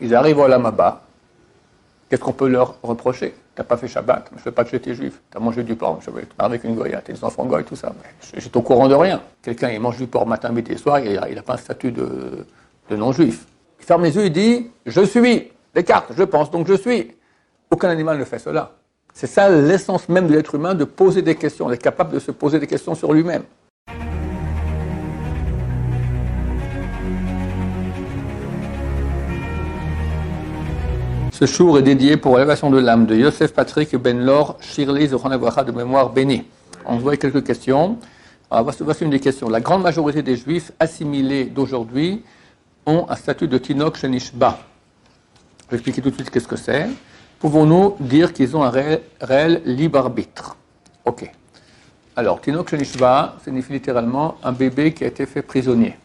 Ils arrivent au Lamaba. Qu'est-ce qu'on peut leur reprocher? T'as pas fait Shabbat, je ne veux pas que j'étais juif. T'as mangé du porc, je vais te parler avec une goya, t'es des enfants goy, tout ça. J'étais au courant de rien. Quelqu'un, il mange du porc matin, midi et soir, il n'a pas un statut de non-juif. Il ferme les yeux, il dit, je suis. Les cartes, je pense, donc je suis. Aucun animal ne fait cela. C'est ça l'essence même de l'être humain, de poser des questions, d'être capable de se poser des questions sur lui-même. Ce jour est dédié pour l'élévation de l'âme de Yosef Patrick Ben-Lor Shirley Zochon de mémoire bénie. On voit quelques questions. Alors, voici une des questions. La grande majorité des juifs assimilés d'aujourd'hui ont un statut de Tinok Shenishba. Je vais expliquer tout de suite qu'est-ce que c'est. Pouvons-nous dire qu'ils ont un réel libre arbitre? Ok. Alors, Tinok Shenishba signifie littéralement un bébé qui a été fait prisonnier.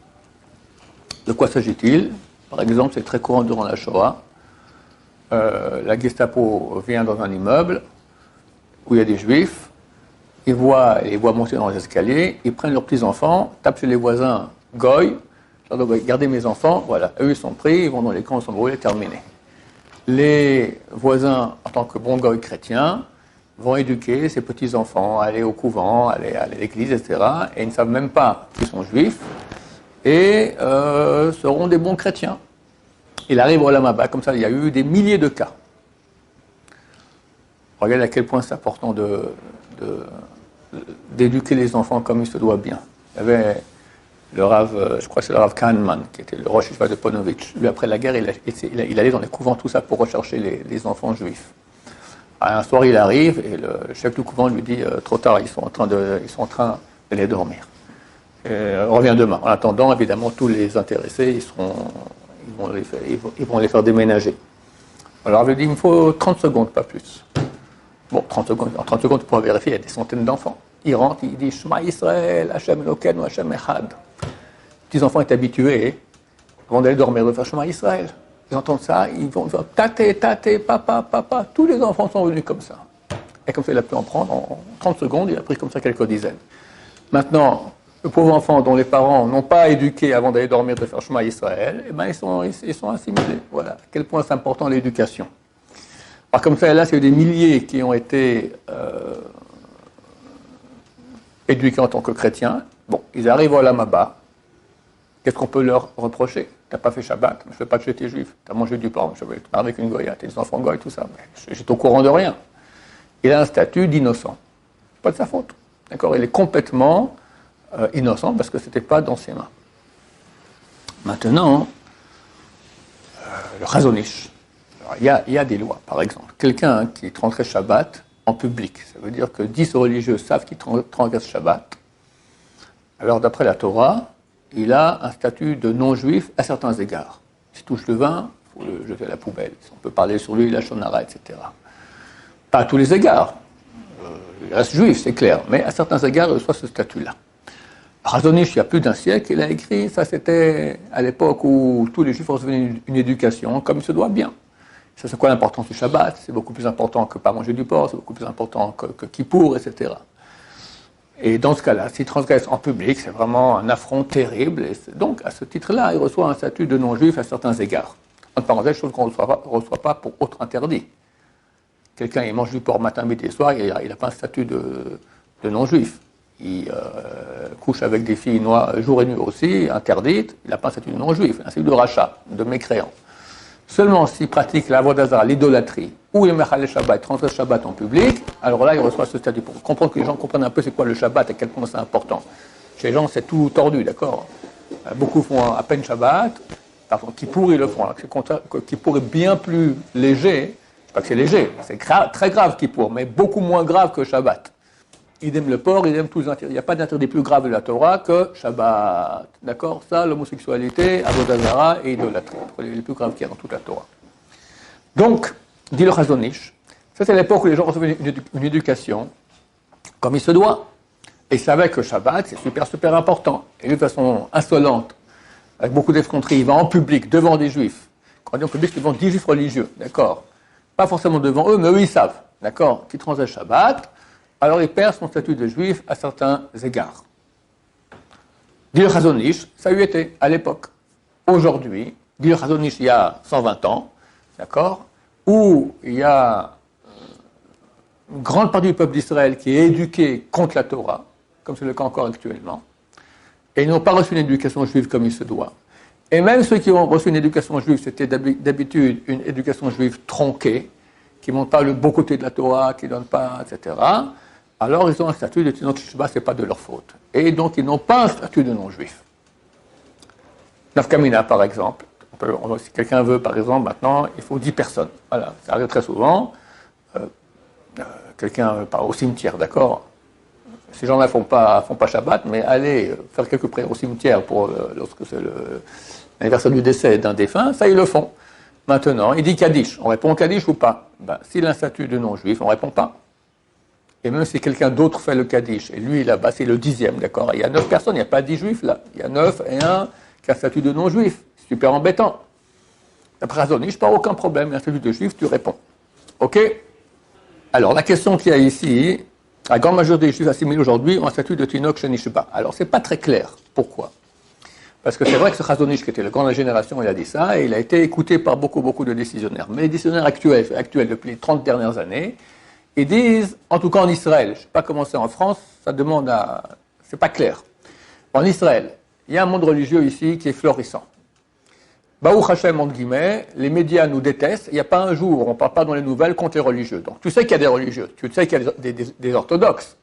De quoi s'agit-il? Par exemple, c'est très courant durant la Shoah. La Gestapo vient dans un immeuble où il y a des juifs, ils voient monter dans les escaliers, ils prennent leurs petits-enfants, tapent chez les voisins goy, ils leur disent gardez mes enfants, voilà, eux ils sont pris, ils vont dans les camps, ils sont brûlés, terminé. Les voisins, en tant que bons goy chrétiens, vont éduquer ces petits-enfants, aller au couvent, aller à l'église, etc. Et ils ne savent même pas qu'ils sont juifs et seront des bons chrétiens. Il arrive au Lamaba, comme ça, il y a eu des milliers de cas. Regardez à quel point c'est important d'éduquer les enfants comme il se doit bien. Il y avait le Rav, je crois que c'est le Rav Kahneman, qui était le Rosh Yeshiva de Ponovitch. Lui, après la guerre, il allait dans les couvents, tout ça, pour rechercher les enfants juifs. Alors, un soir, il arrive, et le chef du couvent lui dit, trop tard, ils sont en train d'aller dormir. Reviens demain. En attendant, évidemment, tous les intéressés, ils vont les faire déménager. Alors, il dit, il me faut 30 secondes, pas plus. Bon, 30 secondes, en 30 secondes, tu pourras vérifier, il y a des centaines d'enfants. Il rentre, il dit, Shema Yisrael, Hashem Elokeinu, Hashem Echad. Les petits enfants étaient habitués, avant d'aller dormir, de faire Shema Yisrael. Ils entendent ça, ils vont faire tate, papa, papa. Tous les enfants sont venus comme ça. Et comme ça, il a pu en prendre en 30 secondes, il a pris comme ça quelques dizaines. Maintenant, le pauvre enfant dont les parents n'ont pas éduqué avant d'aller dormir de faire Shema Yisrael, eh ben ils sont assimilés. Voilà. À quel point c'est important l'éducation. Alors comme ça, là, c'est des milliers qui ont été éduqués en tant que chrétiens. Bon, ils arrivent au Lamaba. Qu'est-ce qu'on peut leur reprocher? T'as pas fait Shabbat, je ne veux pas que j'étais juif. T'as mangé du porc, je vais te parler avec une goya, t'es des enfants goy, tout ça. J'étais au courant de rien. Il a un statut d'innocent. C'est pas de sa faute. D'accord? Il est complètement innocent parce que ce n'était pas dans ses mains. Maintenant, le Chazon-Ish. Il y a des lois, par exemple. Quelqu'un qui transgresse Shabbat en public, ça veut dire que 10 religieux savent qu'il transgresse Shabbat. Alors, d'après la Torah, il a un statut de non-juif à certains égards. S'il touche le vin, il faut le jeter à la poubelle. Si on peut parler sur lui, la shonara, etc. Pas à tous les égards. Il reste juif, c'est clair. Mais à certains égards, il reçoit ce statut-là. Chazon-Ish, il y a plus d'un siècle, il a écrit, ça c'était à l'époque où tous les juifs recevaient une éducation comme il se doit bien. Ça, c'est quoi l'importance du Shabbat? C'est beaucoup plus important que pas manger du porc, c'est beaucoup plus important que Kippour, etc. Et dans ce cas-là, s'il transgresse en public, c'est vraiment un affront terrible. Et donc, à ce titre-là, il reçoit un statut de non-juif à certains égards. En parenthèse, chose qu'on ne reçoit pas pour autre interdit. Quelqu'un, il mange du porc matin, midi et soir, il n'a pas un statut de non-juif. Il couche avec des filles noires jour et nuit aussi, interdites, il n'a pas un statut de non-juif, un statut de rachat, de mécréant. Seulement s'il pratique la avodah zara, l'idolâtrie, ou le mechal Shabbat, transgresse Shabbat en public, alors là il reçoit ce statut. Pour comprendre que les gens comprennent un peu c'est quoi le Shabbat et à quel point c'est important. Chez les gens c'est tout tordu, d'accord? Beaucoup font à peine Shabbat, par contre Kippour ils le font. Kippour est bien plus léger, c'est pas que c'est léger, c'est très grave Kippour, mais beaucoup moins grave que Shabbat. Idem le porc, idem tous les interdits. Il n'y a pas d'interdit plus grave de la Torah que Shabbat. D'accord? Ça, l'homosexualité, avodah zara et idolâtrie. Les plus graves qu'il y a dans toute la Torah. Donc, dit le Chazon-Ish, ça c'est l'époque où les gens recevaient une éducation comme il se doit. Et ils savaient que Shabbat, c'est super, super important. Et lui, de façon insolente, avec beaucoup d'effronterie, il va en public, devant des juifs. Quand on dit en public, c'est devant 10 juifs religieux. D'accord? Pas forcément devant eux, mais eux, ils savent. D'accord? Qui transgressent Shabbat. Alors il perd son statut de juif à certains égards. Dit le Chazon-Ish, ça lui était à l'époque. Aujourd'hui, dit le Chazon Ish il y a 120 ans, d'accord, où il y a une grande partie du peuple d'Israël qui est éduqué contre la Torah, comme c'est le cas encore actuellement, et ils n'ont pas reçu une éducation juive comme il se doit. Et même ceux qui ont reçu une éducation juive, c'était d'habitude une éducation juive tronquée, qui ne montre pas le beau côté de la Torah, qui ne donne pas, etc. Alors ils ont un statut de Tinok Shishba, ce n'est pas de leur faute. Et donc ils n'ont pas un statut de non-juif. Nafkamina, par exemple. Si quelqu'un veut, par exemple, maintenant, il faut 10 personnes. Voilà, ça arrive très souvent. Quelqu'un part au cimetière, d'accord. Ces gens-là ne font pas Shabbat, mais aller faire quelques prières au cimetière lorsque c'est l'anniversaire du décès d'un défunt, ça ils le font. Maintenant, il dit Kaddish. On répond Kaddish ou pas? S'il a un statut de non-juif, on ne répond pas. Et même si quelqu'un d'autre fait le Kaddish, et lui là-bas c'est le 10e, d'accord. Il y a 9 personnes, il n'y a pas 10 juifs là. Il y a 9 et un qui a un statut de non-juif. Super embêtant. D'après Chazon Ish, pas aucun problème. Il y a un statut de juif, tu réponds. Ok? Alors, la question qu'il y a ici, la grande majorité des juifs assimilés aujourd'hui ont un statut de Tinok Shenishba. Alors, c'est pas très clair. Pourquoi? Parce que c'est vrai que ce Chazon Ish, qui était le grand de la génération, il a dit ça, et il a été écouté par beaucoup de décisionnaires. Mais les décisionnaires actuels depuis les 30 dernières années, ils disent, en tout cas en Israël, je ne sais pas comment c'est en France, ça demande à... c'est pas clair. En Israël, il y a un monde religieux ici qui est florissant. Baruch Hashem, entre guillemets, les médias nous détestent, il n'y a pas un jour, on ne parle pas dans les nouvelles contre les religieux. Donc tu sais qu'il y a des religieux, tu sais qu'il y a des orthodoxes.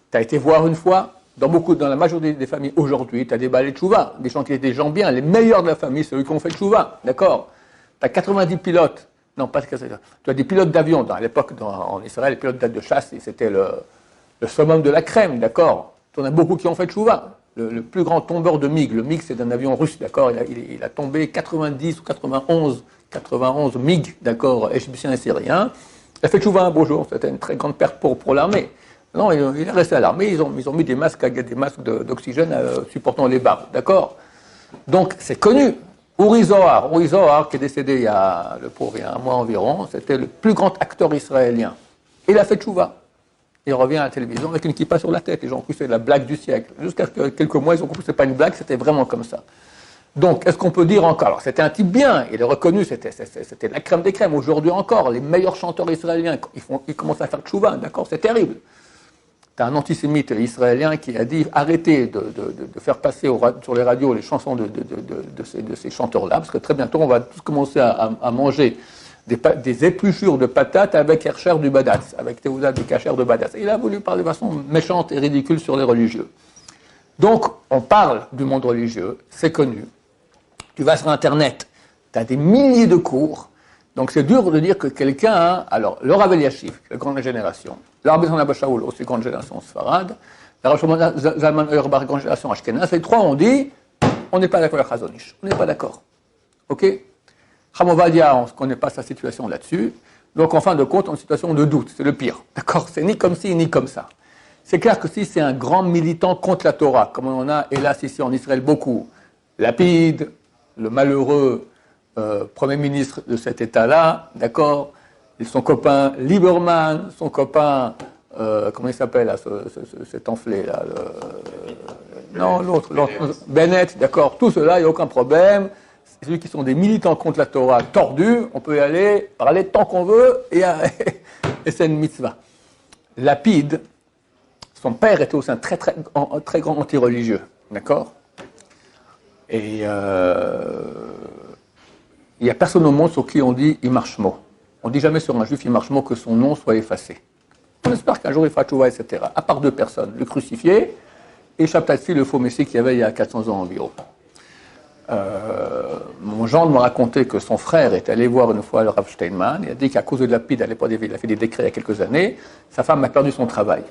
Tu as été voir une fois, dans la majorité des familles aujourd'hui, tu as des balais de tchouva, des gens qui étaient des gens bien, les meilleurs de la famille, c'est eux qui ont fait le tchouva, d'accord? Tu as 90 pilotes, non pas 90, tu as des pilotes d'avion, à l'époque en Israël, les pilotes de chasse, c'était le summum de la crème, d'accord? Tu en as beaucoup qui ont fait le tchouva. Le plus grand tombeur de MiG, le MiG c'est un avion russe, d'accord, il a tombé 90 ou 91 MiG, d'accord, égyptiens et syriens. Il a fait tchouva un beau jour, c'était une très grande perte pour l'armée. Non, il est resté à l'armée, ils ont mis des masques d'oxygène supportant les barres, d'accord. Donc c'est connu. Uri Zohar, qui est décédé il y a un mois environ, c'était le plus grand acteur israélien. Il a fait tchouva. Il revient à la télévision avec une kippa sur la tête. Les gens ont cru que c'était la blague du siècle. Jusqu'à quelques mois, ils ont cru que ce n'était pas une blague, c'était vraiment comme ça. Donc, est-ce qu'on peut dire encore? Alors, c'était un type bien, il est reconnu, c'était la crème des crèmes. Aujourd'hui encore, les meilleurs chanteurs israéliens, ils commencent à faire tchouva, d'accord? C'est terrible. Tu as un antisémite israélien qui a dit arrêtez de faire passer sur les radios les chansons de ces chanteurs-là, parce que très bientôt, on va tous commencer à manger des épluchures de patates avec Hercher du Badatz, avec Théouda du Kacher de Badatz. Il a voulu parler de façon méchante et ridicule sur les religieux. Donc, on parle du monde religieux, c'est connu. Tu vas sur Internet, tu as des milliers de cours. Donc, c'est dur de dire que quelqu'un, alors, le Rav Eliashiv, la grande génération, le Rabbi Zalman Shaul, aussi grande génération Sfarad, le Rabbi Zalman Auerbach, grande génération Ashkenaz, les trois ont dit, on n'est pas d'accord avec Chazon Ish, on n'est pas d'accord. Ok? Chamovadia, on ne connaît pas sa situation là-dessus. Donc, en fin de compte, on est en situation de doute. C'est le pire. D'accord? C'est ni comme ci, ni comme ça. C'est clair que si c'est un grand militant contre la Torah, comme on en a, hélas, ici en Israël, beaucoup, Lapid, le malheureux Premier ministre de cet État-là, d'accord? Et son copain Lieberman, son copain, comment il s'appelle, là, cet enflé, là, l'autre, Bennett, d'accord? Tout cela, il n'y a aucun problème. Ceux qui sont des militants contre la Torah tordus, on peut y aller, parler tant qu'on veut, et c'est une mitzvah. Lapid, son père était aussi un très grand anti-religieux, d'accord? Et il n'y a personne au monde sur qui on dit « il marche mot ». On ne dit jamais sur un juif « il marche mot » que son nom soit effacé. On espère qu'un jour il fera tchouva, etc. À part 2 personnes, le crucifié et Shabtatsi, le faux messie qu'il y avait il y a 400 ans environ. Mon gendre m'a raconté que son frère est allé voir une fois le Rav Steinman. Il a dit qu'à cause de Lapid, à l'époque, il a fait des décrets il y a quelques années, sa femme a perdu son travail.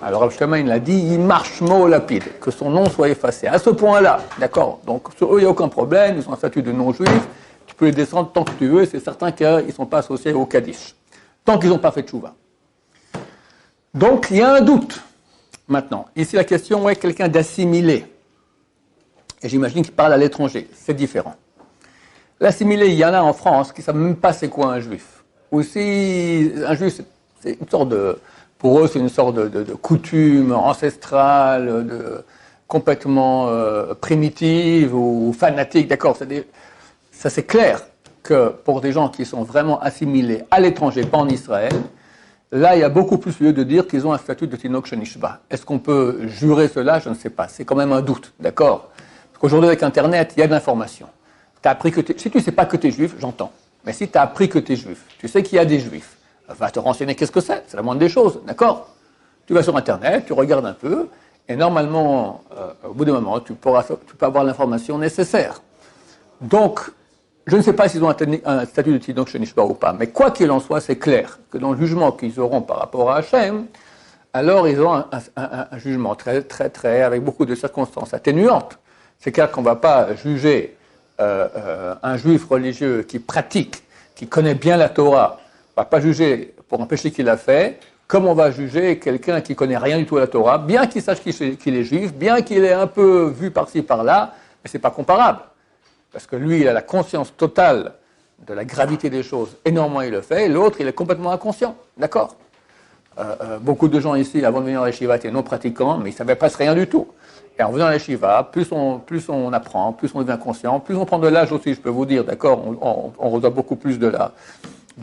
Alors Rav Steinman, il a dit, il marche mot Lapid, que son nom soit effacé. À ce point-là, d'accord. Donc sur eux, il n'y a aucun problème, ils ont un statut de non-juif, tu peux les descendre tant que tu veux, c'est certain qu'ils ne sont pas associés au Kaddish, tant qu'ils n'ont pas fait de tchouva. Donc il y a un doute. Maintenant, ici la question est quelqu'un d'assimilé. Et j'imagine qu'il parle à l'étranger, c'est différent. L'assimilé, il y en a en France qui ne savent même pas c'est quoi un juif. Aussi, un juif, c'est une sorte de... Pour eux, c'est une sorte de coutume ancestrale, complètement primitive ou fanatique, d'accord. ça c'est clair que pour des gens qui sont vraiment assimilés à l'étranger, pas en Israël, là il y a beaucoup plus lieu de dire qu'ils ont un statut de Tinok Shenishba. Est-ce qu'on peut jurer cela? Je ne sais pas. C'est quand même un doute, d'accord? Parce qu'aujourd'hui avec Internet, il y a de l'information. Si tu ne sais pas que tu es juif, j'entends. Mais si tu as appris que tu es juif, tu sais qu'il y a des juifs, va te renseigner qu'est-ce que c'est la moindre des choses, d'accord? Tu vas sur Internet, tu regardes un peu, et normalement, au bout d'un moment, tu peux avoir l'information nécessaire. Donc, je ne sais pas s'ils ont un statut de Tinok Shenishba ou pas, mais quoi qu'il en soit, c'est clair que dans le jugement qu'ils auront par rapport à Hachem, alors ils auront un jugement très, avec beaucoup de circonstances atténuantes. C'est clair qu'on ne va pas juger un juif religieux qui pratique, qui connaît bien la Torah, on ne va pas juger pour un péché qu'il a fait, comme on va juger quelqu'un qui ne connaît rien du tout à la Torah, bien qu'il sache qu'il est juif, bien qu'il ait un peu vu par-ci par-là, mais ce n'est pas comparable. Parce que lui, il a la conscience totale de la gravité des choses, et néanmoins il le fait, et l'autre, il est complètement inconscient, d'accord? Beaucoup de gens ici, avant de venir à l'Yeshiva, étaient non pratiquants, mais ils ne savaient pas rien du tout. Et en venant à l'Yeshiva, plus on apprend, plus on devient conscient, plus on prend de l'âge aussi, je peux vous dire, d'accord? On reçoit beaucoup plus de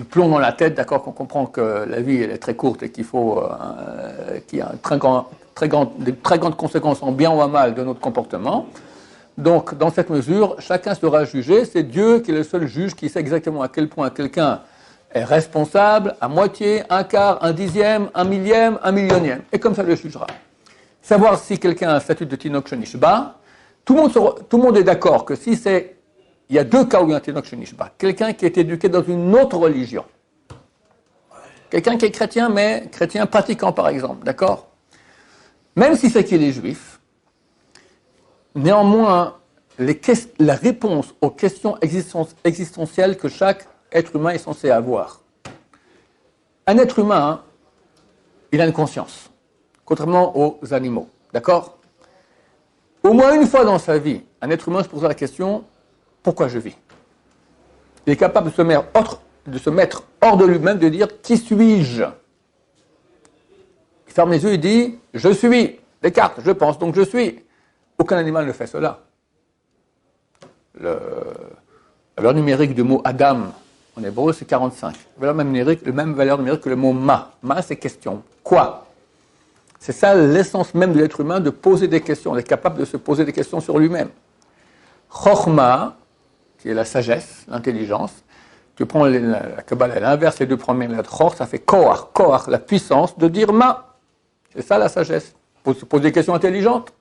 plomb dans la tête, d'accord? Qu'on comprend que la vie, elle est très courte et qu'il y a de très grandes conséquences en bien ou en mal de notre comportement. Donc, dans cette mesure, chacun sera jugé. C'est Dieu qui est le seul juge qui sait exactement à quel point quelqu'un est responsable, à moitié, un quart, un dixième, un millième, un millionième. Et comme ça, il le jugera. Savoir si quelqu'un a un statut de Tinok Shenishba, tout le monde est d'accord que il y a deux cas où il y a un Tinok Shenishba. Quelqu'un qui est éduqué dans une autre religion. Quelqu'un qui est chrétien, mais chrétien pratiquant, par exemple, d'accord? Même si c'est qu'il est juif, néanmoins, la réponse aux questions existentielles que chaque être humain est censé avoir. Un être humain, il a une conscience, contrairement aux animaux, d'accord? Au moins une fois dans sa vie, un être humain se posera la question, pourquoi je vis? Il est capable de se mettre hors de lui-même, de dire, qui suis-je? Il ferme les yeux et dit, je suis. Descartes, je pense, donc je suis. Aucun animal ne fait cela. La valeur numérique du mot Adam en hébreu, c'est 45. La même valeur numérique que le mot ma. Ma, c'est question. Quoi? C'est ça l'essence même de l'être humain, de poser des questions. Il est capable de se poser des questions sur lui-même. Chokhma, qui est la sagesse, l'intelligence. Tu prends la Kabbalah, elle inverse les deux premières lettres. Chor, ça fait koach. Koach, la puissance de dire ma. C'est ça la sagesse. Se poser des questions intelligentes.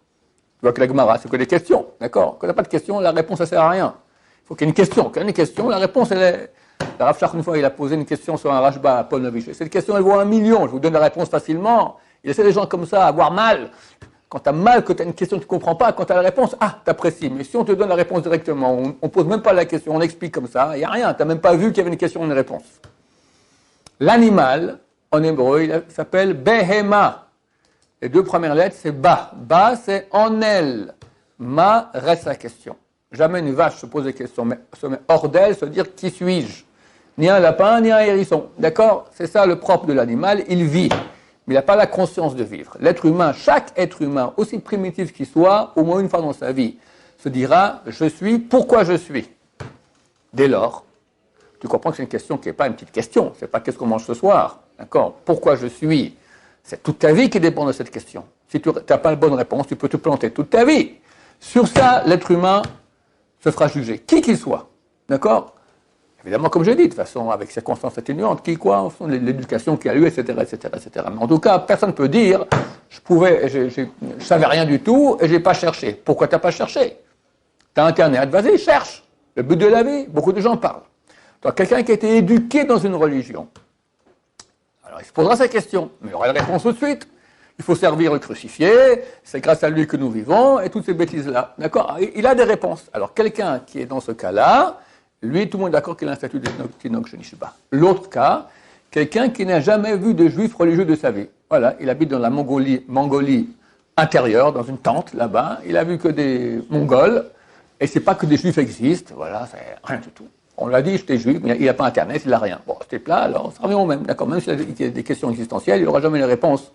Tu vois que la Gemara, c'est que des questions, d'accord? Quand il n'y a pas de questions, la réponse, ça ne sert à rien. Il faut qu'il y ait une question. Quand il y a une question, la réponse, elle est... Le Rav Shach, une fois, il a posé une question sur un Rashba à Paul Noviche. Cette question, elle vaut 1 million. Je vous donne la réponse facilement. Il essaie les gens comme ça à avoir mal. Quand tu as mal, que tu as une question que tu ne comprends pas, quand tu as la réponse, tu apprécies. Mais si on te donne la réponse directement, on ne pose même pas la question, on explique comme ça, il n'y a rien. Tu n'as même pas vu qu'il y avait une question ou une réponse. L'animal, en hébreu, il s'appelle Behema. Les deux premières lettres, c'est Ba. Ba, c'est en elle. Ma reste la question. Jamais une vache se pose des questions, mais se met hors d'elle, se dire qui suis-je? Ni un lapin, ni un hérisson. D'accord? C'est ça le propre de l'animal, il vit. Mais il n'a pas la conscience de vivre. L'être humain, chaque être humain, aussi primitif qu'il soit, au moins une fois dans sa vie, se dira je suis, pourquoi je suis? Dès lors, tu comprends que c'est une question qui n'est pas une petite question. C'est pas qu'est-ce qu'on mange ce soir. D'accord? Pourquoi je suis? C'est toute ta vie qui dépend de cette question. Si tu n'as pas la bonne réponse, tu peux te planter toute ta vie. Sur ça, l'être humain se fera juger, qui qu'il soit. D'accord? Évidemment, comme j'ai dit, de toute façon, avec circonstances atténuantes, qui, quoi, en fonction de l'éducation qu'il y a eu, etc., etc., etc. Mais en tout cas, personne ne peut dire, je savais rien du tout et je n'ai pas cherché. Pourquoi tu n'as pas cherché? Tu as Internet, vas-y, cherche. Le but de la vie, beaucoup de gens parlent. Toi, quelqu'un qui a été éduqué dans une religion, alors il se posera ces questions, mais il aura la réponse tout de suite. Il faut servir le crucifié, c'est grâce à lui que nous vivons, et toutes ces bêtises-là. D'accord? Il a des réponses. Alors, quelqu'un qui est dans ce cas-là, lui, tout le monde est d'accord qu'il a un statut de Tinok Shenishba. L'autre cas, quelqu'un qui n'a jamais vu de juif religieux de sa vie. Voilà, il habite dans la Mongolie intérieure, dans une tente, là-bas. Il a vu que des Mongols, et c'est pas que des juifs existent, voilà, c'est rien du tout. On l'a dit, j'étais juif, mais il n'a pas Internet, il n'a rien. Bon, c'était plat, alors ça revient au même. D'accord? Même s'il y a des questions existentielles, il n'aura jamais les réponses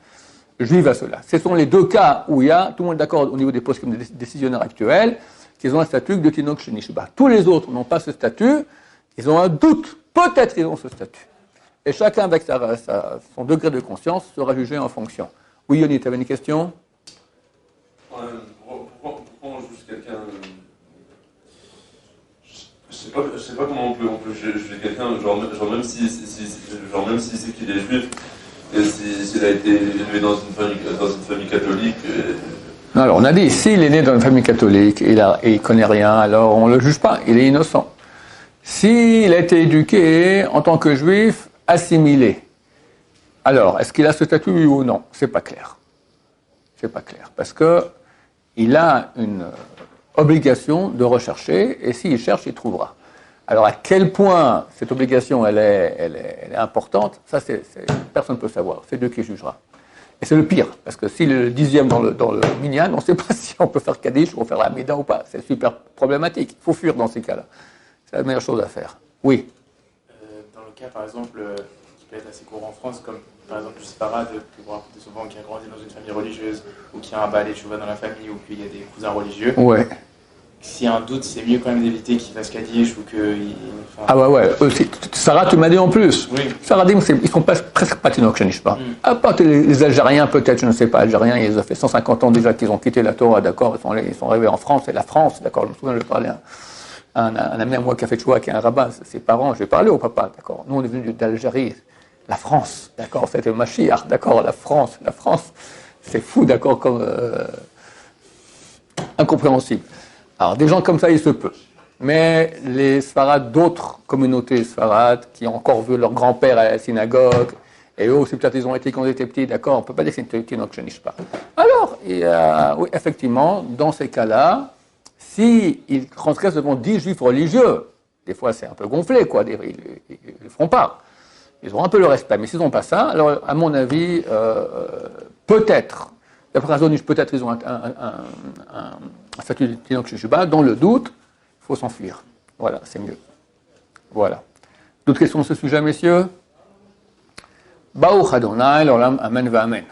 juives à cela. Ce sont les deux cas où il y a, tout le monde est d'accord au niveau des postes décisionnaires actuels, qu'ils ont un statut de Tinok Shenishba. Tous les autres n'ont pas ce statut, ils ont un doute, peut-être ils ont ce statut. Et chacun, avec son degré de conscience, sera jugé en fonction. Oui, Yoni, tu avais une question? Pourquoi on juge quelqu'un? Je sais pas comment on peut juger quelqu'un, même si c'est qu'il est juif, et s'il a été élevé dans une famille catholique. Alors, on a dit, s'il est né dans une famille catholique et il ne connaît rien, alors on ne le juge pas, il est innocent. S'il a été éduqué en tant que juif, assimilé, alors, est-ce qu'il a ce statut, oui ou non? C'est pas clair. C'est pas clair, parce qu'il a une obligation de rechercher, et s'il cherche, il trouvera. Alors, à quel point cette obligation, elle est importante, ça, personne ne peut savoir. C'est Dieu qui jugera. Et c'est le pire, parce que s'il est le 10e dans le minyan, on ne sait pas si on peut faire Kaddish ou faire la Mida ou pas. C'est super problématique. Il faut fuir dans ces cas-là. C'est la meilleure chose à faire. Oui. Dans le cas, par exemple, qui peut être assez courant en France, comme par exemple le séparade, que vous racontez souvent, qui a grandi dans une famille religieuse, ou qui a un balai chouva dans la famille, ou qu'il y a des cousins religieux. Ouais. S'il y a un doute, c'est mieux quand même d'éviter qu'il fasse Kaddish ou qu'il. Ah ouais. Sarah, tu m'as dit en plus. Oui. Sarah dit, ils ne sont presque pas Tinok Shenishba. À part les Algériens, peut-être, je ne sais pas, Algériens, ils ont fait 150 ans déjà qu'ils ont quitté la Torah, d'accord, ils sont arrivés en France, et la France, d'accord, je me souviens, je parlais à un ami à moi qui a fait choix, qui est un rabbin, ses parents, j'ai parlé au papa, d'accord, nous on est venus d'Algérie, la France, d'accord, c'était le Mashiach, d'accord, la France, c'est fou, d'accord, comme incompréhensible. Alors, des gens comme ça, il se peut. Mais les Sfarades, d'autres communautés Sfarades, qui ont encore vu leur grand-père à la synagogue, et eux aussi, peut-être ils ont été quand ils étaient petits, d'accord, on ne peut pas dire que c'est une Tinok Shenishba. Alors, oui, effectivement, dans ces cas-là, s'ils transgressent devant 10 juifs religieux, des fois c'est un peu gonflé, quoi, ils ne le feront pas. Ils auront un peu le respect, mais s'ils n'ont pas ça, alors, à mon avis, peut-être, d'après Razonich, peut-être ils ont un statut de Tinok Shenishba, dans le doute, il faut s'enfuir. Voilà, c'est mieux. Voilà. D'autres questions sur ce sujet, messieurs? Baruch Adonai, l'olam, amen va amen.